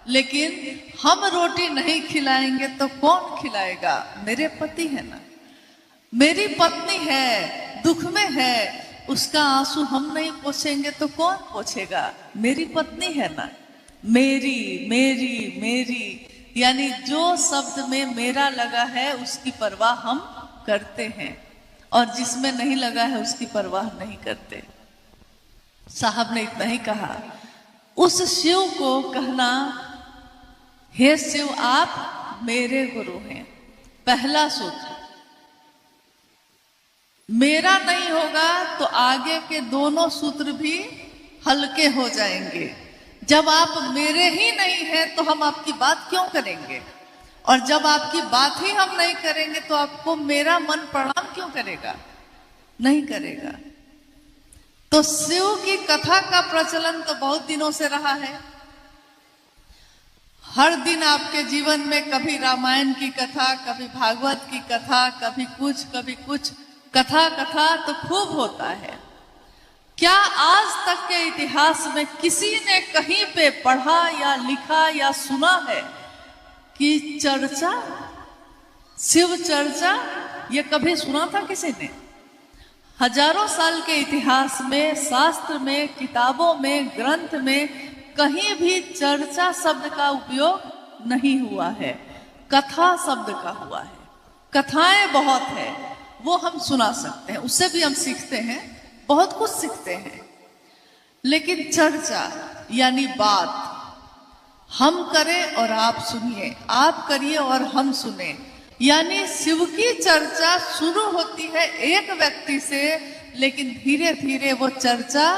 लेकिन हम रोटी नहीं खिलाएंगे तो कौन खिलाएगा? मेरे पति है ना, मेरी पत्नी है, दुख में है, उसका आंसू हम नहीं पोंछेंगे तो कौन पोंछेगा? मेरी पत्नी है ना। मेरी मेरी मेरी, यानी जो शब्द में मेरा लगा है उसकी परवाह हम करते हैं, और जिसमें नहीं लगा है उसकी परवाह नहीं करते। साहब ने इतना ही कहा। उस शिव को कहना, हे शिव आप मेरे गुरु हैं। पहला सूत्र, मेरा नहीं होगा तो आगे के दोनों सूत्र भी हल्के हो जाएंगे। जब आप मेरे ही नहीं हैं तो हम आपकी बात क्यों करेंगे, और जब आपकी बात ही हम नहीं करेंगे तो आपको मेरा मन प्रणाम क्यों करेगा? नहीं करेगा। तो शिव की कथा का प्रचलन तो बहुत दिनों से रहा है। हर दिन आपके जीवन में कभी रामायण की कथा, कभी भागवत की कथा, कभी कुछ कथा तो खूब होता है। क्या आज तक के इतिहास में किसी ने कहीं पे पढ़ा या लिखा या सुना है कि चर्चा, शिव चर्चा, ये कभी सुना था किसी ने? हजारों साल के इतिहास में, शास्त्र में, किताबों में, ग्रंथ में कहीं भी चर्चा शब्द का उपयोग नहीं हुआ है। कथा शब्द का हुआ है। कथाएं बहुत है, वो हम सुना सकते हैं, उससे भी हम सीखते हैं, बहुत कुछ सीखते हैं। लेकिन चर्चा यानी बात, हम करें और आप सुनिए, आप करिए और हम सुने, यानी शिव की चर्चा शुरू होती है एक व्यक्ति से, लेकिन धीरे धीरे वो चर्चा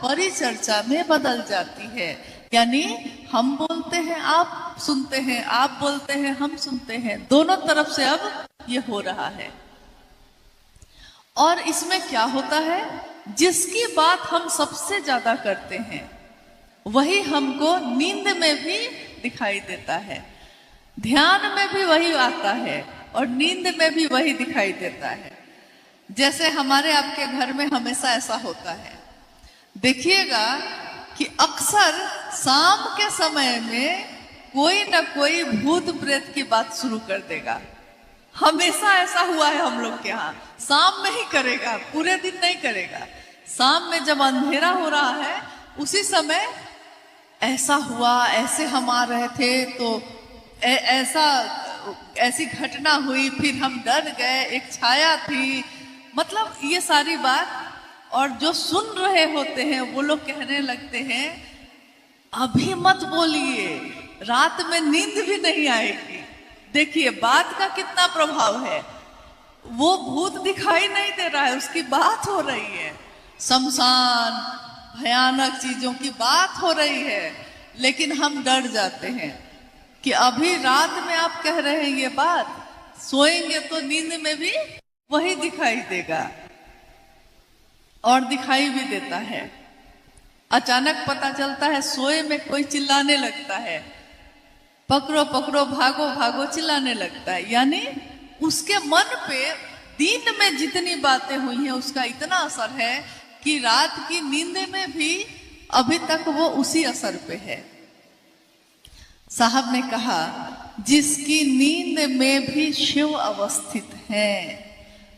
परिचर्चा में बदल जाती है। यानी हम बोलते हैं, आप सुनते हैं, आप बोलते हैं, हम सुनते हैं, दोनों तरफ से अब ये हो रहा है। और इसमें क्या होता है, जिसकी बात हम सबसे ज्यादा करते हैं वही हमको नींद में भी दिखाई देता है, ध्यान में भी वही आता है और नींद में भी वही दिखाई देता है। जैसे हमारे आपके घर में हमेशा ऐसा होता है, देखिएगा कि अक्सर शाम के समय में कोई ना कोई भूत प्रेत की बात शुरू कर देगा। हमेशा ऐसा हुआ है हम लोग के यहाँ। शाम में ही करेगा, पूरे दिन नहीं करेगा। शाम में जब अंधेरा हो रहा है उसी समय ऐसा हुआ, ऐसे हम आ रहे थे तो ऐसी घटना हुई, फिर हम डर गए, एक छाया थी, मतलब ये सारी बात। और जो सुन रहे होते हैं वो लोग कहने लगते हैं, अभी मत बोलिए, रात में नींद भी नहीं आएगी। देखिए बात का कितना प्रभाव है। वो भूत दिखाई नहीं दे रहा है, उसकी बात हो रही है, शमशान, भयानक चीजों की बात हो रही है, लेकिन हम डर जाते हैं कि अभी रात में आप कह रहे हैं ये बात, सोएंगे तो नींद में भी वही दिखाई देगा, और दिखाई भी देता है। अचानक पता चलता है सोए में कोई चिल्लाने लगता है, पकड़ो पकड़ो, भागो भागो, चिल्लाने लगता है। यानी उसके मन पे दिन में जितनी बातें हुई हैं उसका इतना असर है कि रात की नींद में भी अभी तक वो उसी असर पे है। साहब ने कहा, जिसकी नींद में भी शिव अवस्थित है,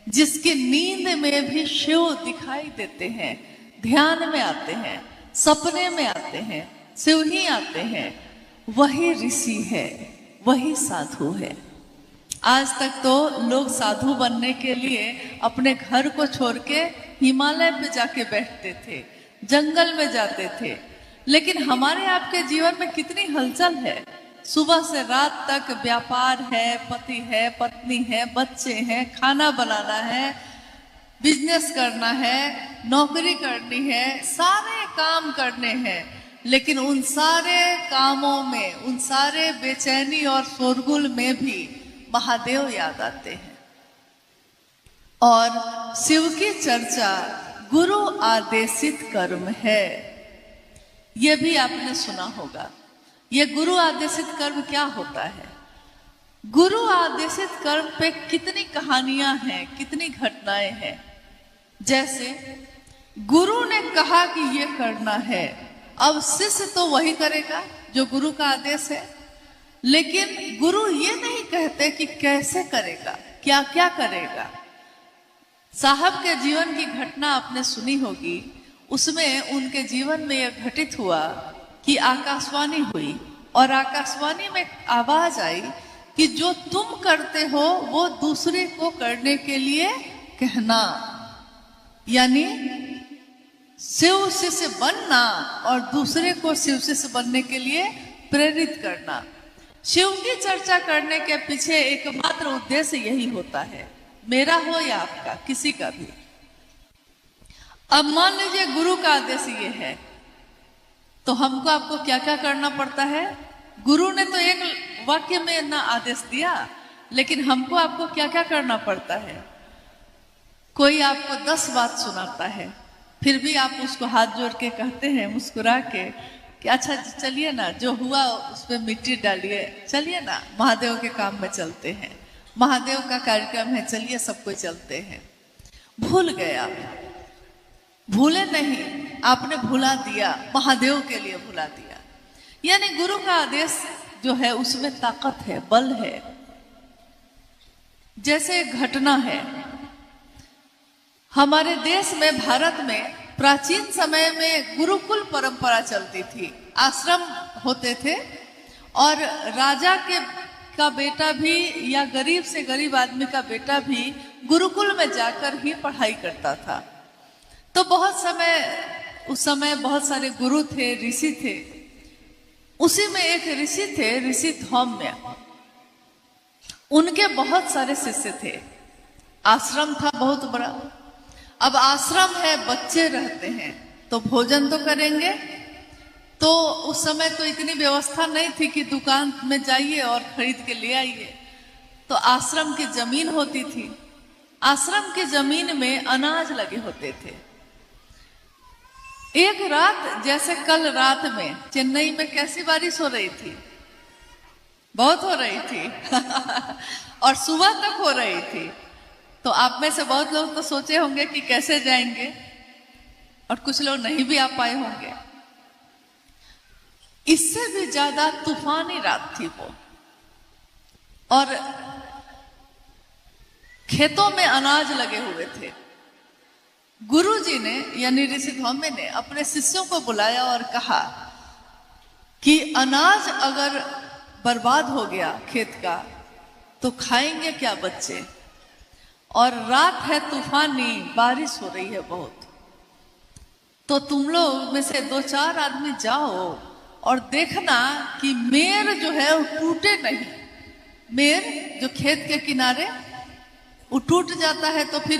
जिसकी नींद में भी शिव दिखाई देते हैं, ध्यान में आते हैं, सपने में आते हैं, शिव ही आते हैं, वही ऋषि है, वही साधु है। आज तक तो लोग साधु बनने के लिए अपने घर को छोड़ के हिमालय पे जाके बैठते थे, जंगल में जाते थे। लेकिन हमारे आपके जीवन में कितनी हलचल है, सुबह से रात तक व्यापार है, पति है, पत्नी है, बच्चे हैं, खाना बनाना है, बिजनेस करना है, नौकरी करनी है, सारे काम करने हैं। लेकिन उन सारे कामों में, उन सारे बेचैनी और शोरगुल में भी महादेव याद आते हैं। और शिव की चर्चा गुरु आदेशित कर्म है, यह भी आपने सुना होगा। ये गुरु आदेशित कर्म क्या होता है? गुरु आदेशित कर्म पे कितनी कहानियां हैं, कितनी घटनाएं हैं। जैसे गुरु ने कहा कि ये करना है, अब शिष्य तो वही करेगा जो गुरु का आदेश है। लेकिन गुरु ये नहीं कहते कि कैसे करेगा, क्या क्या करेगा। साहब के जीवन की घटना आपने सुनी होगी, उसमें उनके जीवन में यह घटित हुआ कि आकाशवाणी हुई और आकाशवाणी में आवाज आई कि जो तुम करते हो वो दूसरे को करने के लिए कहना, यानी शिव शिष्य बनना और दूसरे को शिव शिष्य बनने के लिए प्रेरित करना। शिव की चर्चा करने के पीछे एकमात्र उद्देश्य यही होता है, मेरा हो या आपका, किसी का भी। अब मान लीजिए गुरु का आदेश ये है, तो हमको आपको क्या क्या करना पड़ता है। गुरु ने तो एक वाक्य में ना आदेश दिया, लेकिन हमको आपको क्या क्या करना पड़ता है। कोई आपको 10 बात सुनाता है, फिर भी आप उसको हाथ जोड़ के कहते हैं मुस्कुरा के कि अच्छा चलिए ना, जो हुआ उस पर मिट्टी डालिए, चलिए ना महादेव के काम में चलते हैं, महादेव का कार्यक्रम है, चलिए सब कोई चलते हैं। भूल गए आप, भूले नहीं, आपने भुला दिया, महादेव के लिए भुला दिया। यानी गुरु का आदेश जो है उसमें ताकत है, बल है। जैसे घटना है, हमारे देश में, भारत में प्राचीन समय में गुरुकुल परंपरा चलती थी। आश्रम होते थे और राजा का बेटा भी या गरीब से गरीब आदमी का बेटा भी गुरुकुल में जाकर ही पढ़ाई करता था। तो उस समय बहुत सारे गुरु थे, ऋषि थे। उसी में एक ऋषि थे, ऋषि धौम्य। उनके बहुत सारे शिष्य थे, आश्रम था बहुत बड़ा। अब आश्रम है, बच्चे रहते हैं, तो भोजन तो करेंगे। तो उस समय तो इतनी व्यवस्था नहीं थी कि दुकान में जाइए और खरीद के ले आइए। तो आश्रम की जमीन होती थी, आश्रम की जमीन में अनाज लगे होते थे। एक रात, जैसे कल रात में चेन्नई में कैसी बारिश हो रही थी, बहुत हो रही थी और सुबह तक हो रही थी। तो आप में से बहुत लोग तो सोचे होंगे कि कैसे जाएंगे, और कुछ लोग नहीं भी आ पाए होंगे। इससे भी ज्यादा तूफानी रात थी वो, और खेतों में अनाज लगे हुए थे। गुरुजी ने यानी ऋषि धौम्य ने अपने शिष्यों को बुलाया और कहा कि अनाज अगर बर्बाद हो गया खेत का, तो खाएंगे क्या बच्चे, और रात है तूफानी, बारिश हो रही है बहुत। तो तुम लोग में से 2-4 आदमी जाओ और देखना कि मेर जो है वो टूटे नहीं। मेर जो खेत के किनारे वो टूट जाता है तो फिर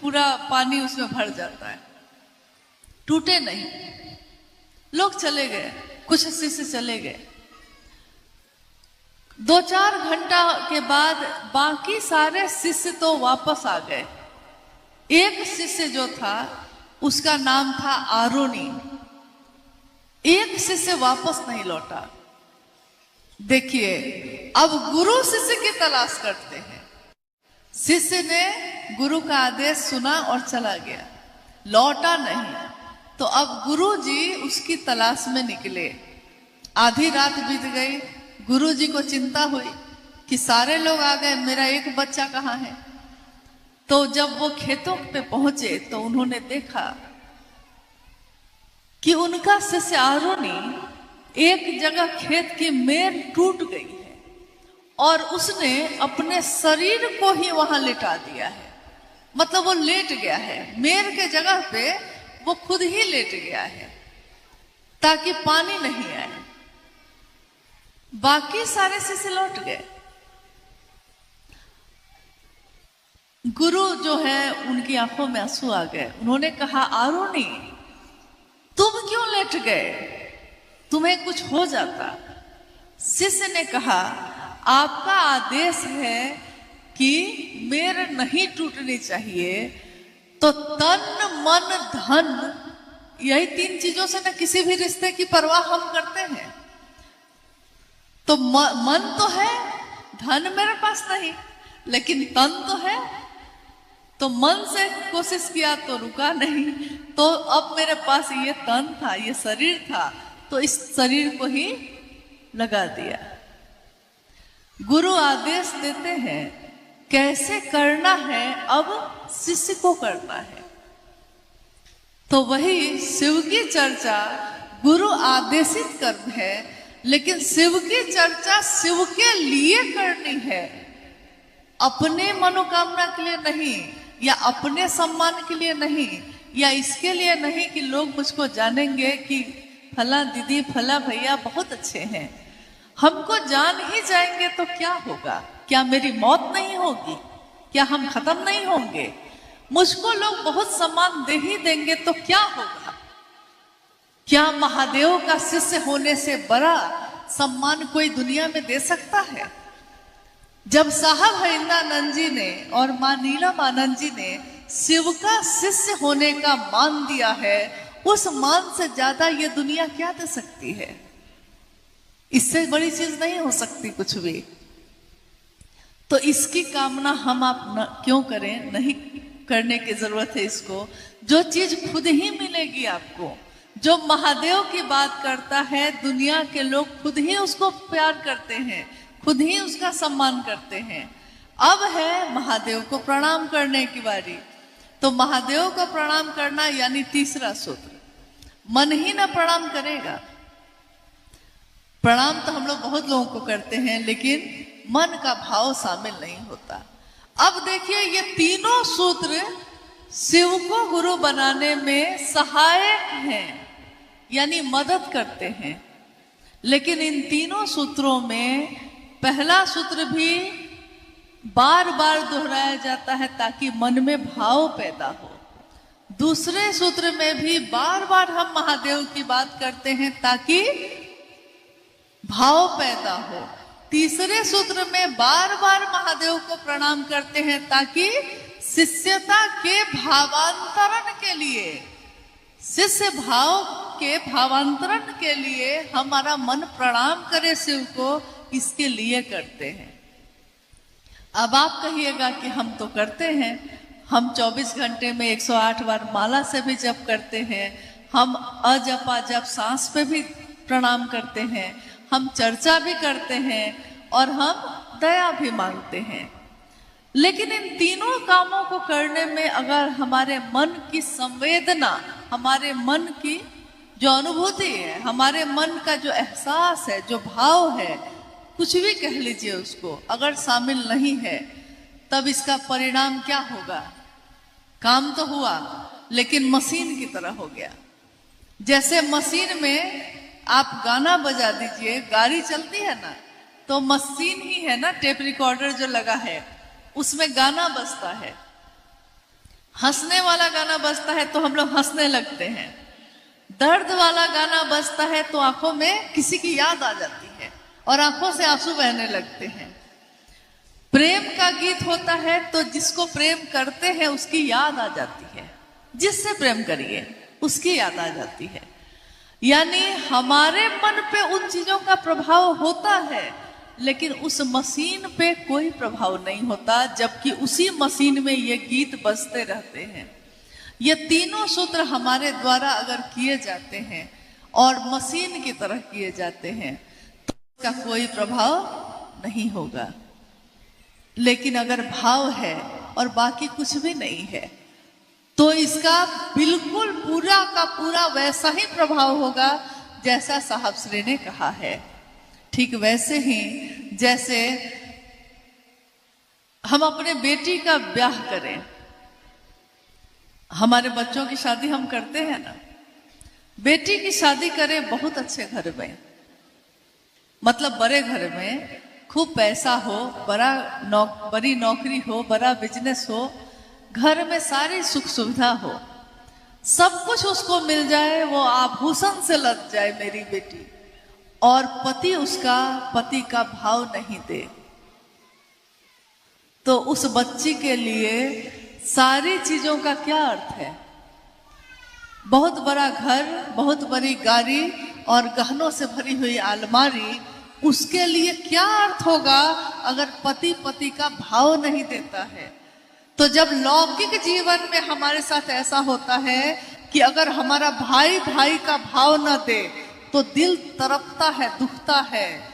पूरा पानी उसमें भर जाता है, टूटे नहीं। लोग चले गए, कुछ शिष्य चले गए। 2-4 घंटा के बाद बाकी सारे शिष्य तो वापस आ गए। एक शिष्य जो था उसका नाम था आरोनी, एक शिष्य वापस नहीं लौटा। देखिए, अब गुरु शिष्य की तलाश करते हैं। शिष्य ने गुरु का आदेश सुना और चला गया, लौटा नहीं। तो अब गुरु जी उसकी तलाश में निकले। आधी रात बीत गई, गुरु जी को चिंता हुई कि सारे लोग आ गए, मेरा एक बच्चा कहाँ है। तो जब वो खेतों पे पहुंचे तो उन्होंने देखा कि उनका शिष्य आरोनी एक जगह खेत की मेर टूट गई है और उसने अपने शरीर को ही वहां लेटा दिया है। मतलब वो लेट गया है, मेर के जगह पे वो खुद ही लेट गया है ताकि पानी नहीं आए। बाकी सारे शिष्य लौट गए। गुरु जो है उनकी आंखों में आंसू आ गए। उन्होंने कहा, आरोनी तुम क्यों लेट गए, तुम्हें कुछ हो जाता। शिष्य ने कहा, आपका आदेश है कि मेर नहीं टूटनी चाहिए, तो तन मन धन, यही 3 चीजों से ना किसी भी रिश्ते की परवाह हम करते हैं। तो मन तो है, धन मेरे पास नहीं, लेकिन तन तो है। तो मन से कोशिश किया तो रुका नहीं, तो अब मेरे पास ये तन था, ये शरीर था, तो इस शरीर को ही लगा दिया। गुरु आदेश देते हैं कैसे करना है, अब शिष्य को करना है। तो वही शिव की चर्चा गुरु आदेशित कर्म है, लेकिन शिव की चर्चा शिव के लिए करनी है, अपने मनोकामना के लिए नहीं, या अपने सम्मान के लिए नहीं, या इसके लिए नहीं कि लोग मुझको जानेंगे कि फला दीदी फला भैया बहुत अच्छे हैं। हमको जान ही जाएंगे तो क्या होगा? क्या मेरी मौत नहीं होगी? क्या हम खत्म नहीं होंगे? मुझको लोग बहुत सम्मान दे ही देंगे तो क्या होगा? क्या महादेव का शिष्य होने से बड़ा सम्मान कोई दुनिया में दे सकता है? जब साहब हरिंद्रानंद जी ने और मां नीलम आनंद जी ने शिव का शिष्य होने का मान दिया है, उस मान से ज्यादा ये दुनिया क्या दे सकती है? इससे बड़ी चीज नहीं हो सकती कुछ भी। तो इसकी कामना हम आप क्यों करें? नहीं करने की जरूरत है इसको। जो चीज खुद ही मिलेगी आपको, जो महादेव की बात करता है, दुनिया के लोग खुद ही उसको प्यार करते हैं, खुद ही उसका सम्मान करते हैं। अब है महादेव को प्रणाम करने की बारी। तो महादेव को प्रणाम करना यानी तीसरा सूत्र, मन ही ना प्रणाम करेगा। प्रणाम तो हम लोग बहुत लोगों को करते हैं, लेकिन मन का भाव शामिल नहीं होता। अब देखिए, ये तीनों सूत्र शिव को गुरु बनाने में सहायक हैं, यानी मदद करते हैं। लेकिन इन तीनों सूत्रों में पहला सूत्र भी बार बार दोहराया जाता है ताकि मन में भाव पैदा हो। दूसरे सूत्र में भी बार बार हम महादेव की बात करते हैं ताकि भाव पैदा हो। तीसरे सूत्र में बार बार महादेव को प्रणाम करते हैं ताकि शिष्यता के भावांतरण के लिए, शिष्य भाव के भावांतरण के लिए हमारा मन प्रणाम करे शिव को, इसके लिए करते हैं। अब आप कहिएगा कि हम तो करते हैं, हम 24 घंटे में 108 बार माला से भी जप करते हैं, हम अजपा जप सांस पे भी प्रणाम करते हैं, हम चर्चा भी करते हैं और हम दया भी मांगते हैं। लेकिन इन तीनों कामों को करने में अगर हमारे मन की संवेदना, हमारे मन की जो अनुभूति है, हमारे मन का जो एहसास है, जो भाव है, कुछ भी कह लीजिए उसको, अगर शामिल नहीं है, तब इसका परिणाम क्या होगा? काम तो हुआ लेकिन मशीन की तरह हो गया। जैसे मशीन में आप गाना बजा दीजिए, गाड़ी चलती है ना, तो मशीन ही है ना, टेप रिकॉर्डर जो लगा है उसमें गाना बजता है, हंसने वाला गाना बजता है तो हम लोग हंसने लगते हैं, दर्द वाला गाना बजता है तो आंखों में किसी की याद आ जाती है और आंखों से आंसू बहने लगते हैं। प्रेम का गीत होता है तो जिसको प्रेम करते हैं उसकी याद आ जाती है, जिससे प्रेम करिए उसकी याद आ जाती है। यानी हमारे मन पे उन चीजों का प्रभाव होता है, लेकिन उस मशीन पे कोई प्रभाव नहीं होता, जबकि उसी मशीन में ये गीत बजते रहते हैं। ये तीनों सूत्र हमारे द्वारा अगर किए जाते हैं और मशीन की तरह किए जाते हैं तो इसका कोई प्रभाव नहीं होगा। लेकिन अगर भाव है और बाकी कुछ भी नहीं है तो इसका बिल्कुल पूरा का पूरा वैसा ही प्रभाव होगा जैसा साहब श्री ने कहा है। ठीक वैसे ही जैसे हम अपने बेटी का ब्याह करें, हमारे बच्चों की शादी हम करते हैं ना, बेटी की शादी करें बहुत अच्छे घर में, मतलब बड़े घर में, खूब पैसा हो, बड़ी नौकरी हो, बड़ा बिजनेस हो, घर में सारी सुख सुविधा हो, सब कुछ उसको मिल जाए, वो आभूषण से लद जाए मेरी बेटी, और पति का भाव नहीं दे, तो उस बच्ची के लिए सारी चीजों का क्या अर्थ है? बहुत बड़ा घर, बहुत बड़ी गाड़ी और गहनों से भरी हुई अलमारी, उसके लिए क्या अर्थ होगा अगर पति का भाव नहीं देता है? तो जब लौकिक जीवन में हमारे साथ ऐसा होता है कि अगर हमारा भाई का भाव न दे तो दिल तड़पता है, दुखता है